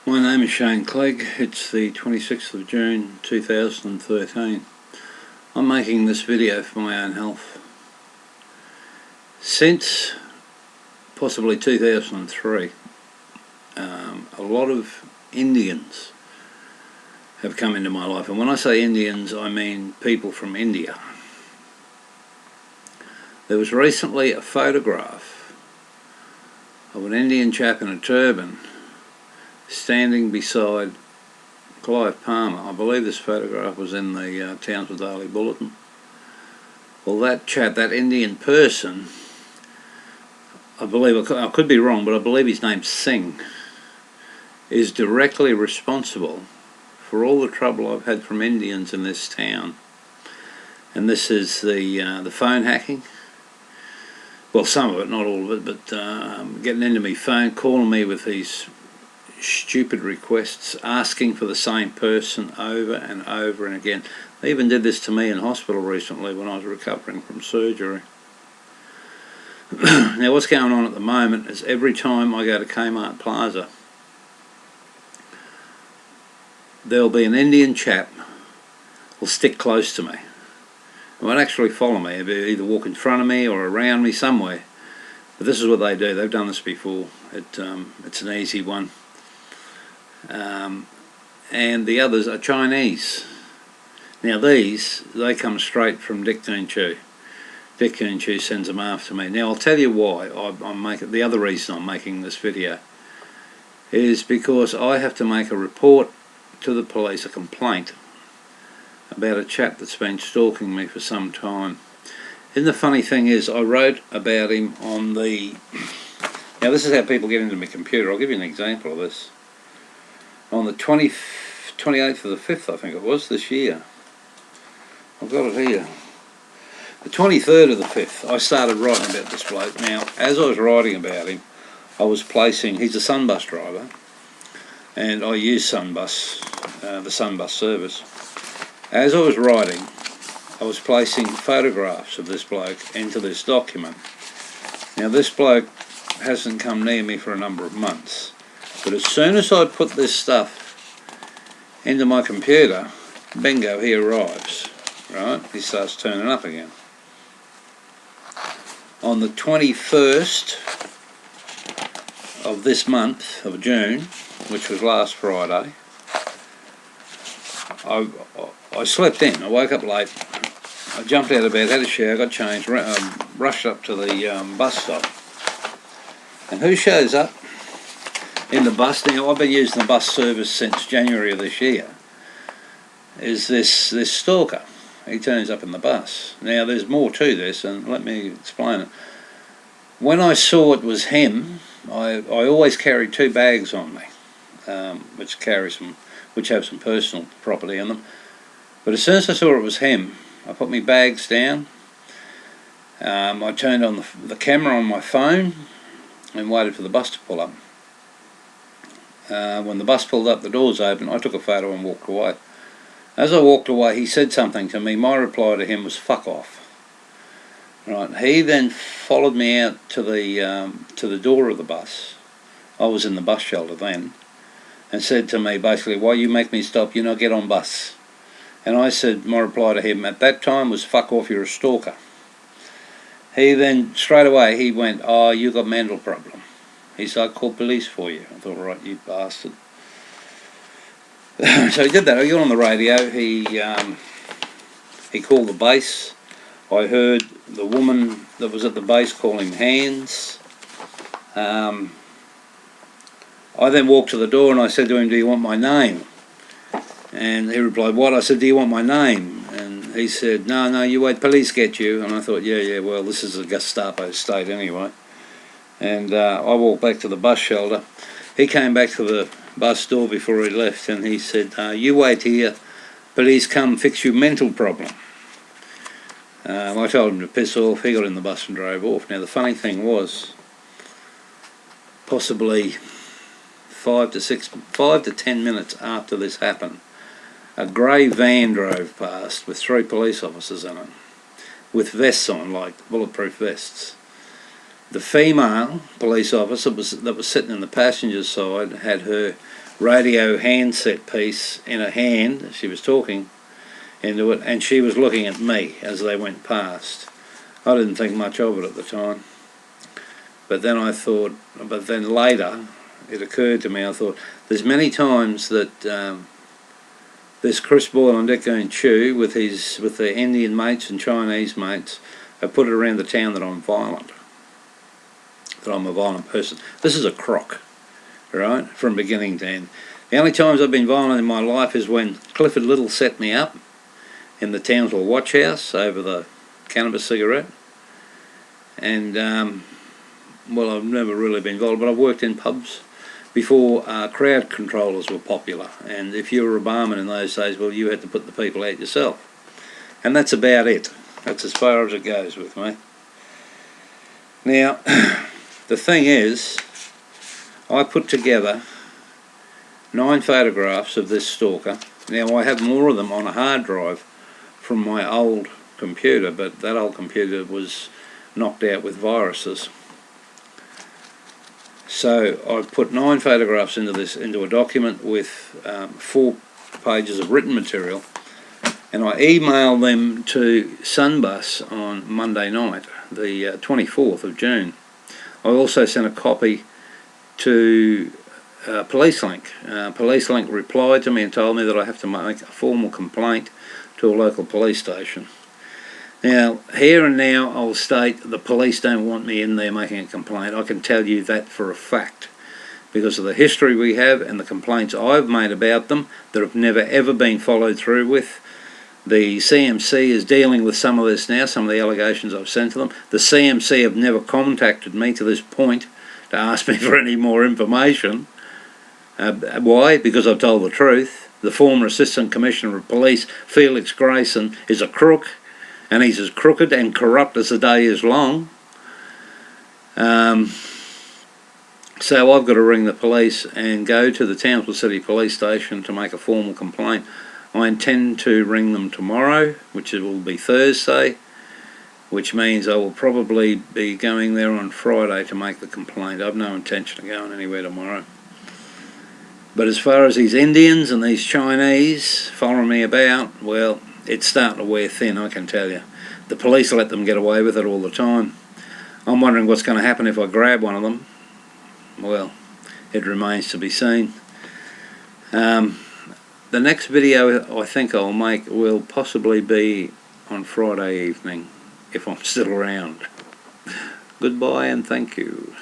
My name is Shane Clegg. It's the 26th of June 2013. I'm making this video for my own health. Since possibly 2003, a lot of Indians have come into my life, and when I say Indians I mean people from India. There was recently a photograph of an Indian chap in a turban standing beside Clive Palmer. I believe this photograph was in the Townsville Daily Bulletin. Well, that chap, that Indian person, I believe, I could be wrong, but I believe his name's Singh, is directly responsible for all the trouble I've had from Indians in this town. And this is the phone hacking. Well, some of it, not all of it, but getting into my phone, calling me with these stupid requests, asking for the same person over and over and again. They even did this to me in hospital recently when I was recovering from surgery. Now what's going on at the moment is every time I go to Kmart Plaza, there'll be an Indian chap will stick close to me. It won't actually follow me. It'll either walk in front of me or around me somewhere. But this is what they do. They've done this before. It's an easy one. And the others are Chinese. Now these, they come straight from Dick Chu. Dick Chu sends them after me. Now I'll tell you why I'm making, the other reason I'm making this video is because I have to make a report to the police, a complaint about a chap that's been stalking me for some time. And the funny thing is, I wrote about him on the... Now this is how people get into my computer. I'll give you an example of this. On the 28th of the 5th, I think it was, this year. I've got it here. The 23rd of the 5th, I started writing about this bloke. Now, as I was writing about him, I was placing... He's a Sunbus driver, and I use Sunbus, the Sunbus service. As I was writing, I was placing photographs of this bloke into this document. Now, this bloke hasn't come near me for a number of months. But as soon as I put this stuff into my computer, bingo, he arrives, right? He starts turning up again. On the 21st of this month, of June, which was last Friday, I slept in. I woke up late. I jumped out of bed, had a shower, got changed, rushed up to the bus stop. And who shows up in the bus? Now, I've been using the bus service since January of this year. Is this stalker. He turns up in the bus. Now, there's more to this, and let me explain it. When I saw it was him, I always carry 2 bags on me, which have some personal property in them. But as soon as I saw it was him, I put my bags down. I turned on the camera on my phone and waited for the bus to pull up. When the bus pulled up, the doors opened, I took a photo and walked away. As I walked away, he said something to me. My reply to him was, "Fuck off." Right. He then followed me out to the door of the bus. I was in the bus shelter then, and said to me basically, "Why you make me stop? You not get on bus." And I said, my reply to him at that time was, "Fuck off, you're a stalker." He then, straight away, he went, "Oh, you got mental problem." He said, "I called police for you." I thought, right, you bastard. So he did that. He got on the radio. He called the base. I heard the woman that was at the base call him Hands. I then walked to the door and I said to him, "Do you want my name?" And he replied, "What?" I said, "Do you want my name?" And he said, No, you wait, police get you." And I thought, yeah, well, this is a Gestapo state anyway. And I walked back to the bus shelter. He came back to the bus door before he left, and he said, "You wait here, police come fix your mental problem." I told him to piss off. He got in the bus and drove off. Now the funny thing was, possibly 5 to 10 minutes after this happened, a grey van drove past with 3 police officers in it, with vests on, like bulletproof vests. The female police officer that was sitting in the passenger side had her radio handset piece in her hand. She was talking into it, and she was looking at me as they went past. I didn't think much of it at the time, but then later it occurred to me, I thought, there's many times that this Chris Boyle and Dick Chew with their Indian mates and Chinese mates have put it around the town that I'm violent, that I'm a violent person. This is a crock, right, from beginning to end. The only times I've been violent in my life is when Clifford Little set me up in the Townsville watch house over the cannabis cigarette. And, well, I've never really been violent, but I've worked in pubs before crowd controllers were popular. And if you were a barman in those days, well, you had to put the people out yourself. And that's about it. That's as far as it goes with me. Now, the thing is, I put together 9 photographs of this stalker. Now, I have more of them on a hard drive from my old computer, but that old computer was knocked out with viruses. So I put 9 photographs into a document with 4 pages of written material, and I emailed them to Sunbus on Monday night, the 24th of June. I also sent a copy to PoliceLink. PoliceLink replied to me and told me that I have to make a formal complaint to a local police station. Now, here and now, I'll state the police don't want me in there making a complaint. I can tell you that for a fact, because of the history we have and the complaints I've made about them that have never ever been followed through with. The CMC is dealing with some of this now, some of the allegations I've sent to them. The CMC have never contacted me to this point to ask me for any more information. Why? Because I've told the truth. The former Assistant Commissioner of Police, Felix Grayson, is a crook, and he's as crooked and corrupt as the day is long. So I've got to ring the police and go to the Townsville City Police Station to make a formal complaint. I intend to ring them tomorrow, which will be Thursday, which means I will probably be going there on Friday to make the complaint. I've no intention of going anywhere tomorrow. But as far as these Indians and these Chinese following me about, well, it's starting to wear thin, I can tell you. The police let them get away with it all the time. I'm wondering what's going to happen if I grab one of them. Well, it remains to be seen. The next video I think I'll make will possibly be on Friday evening, if I'm still around. Goodbye and thank you.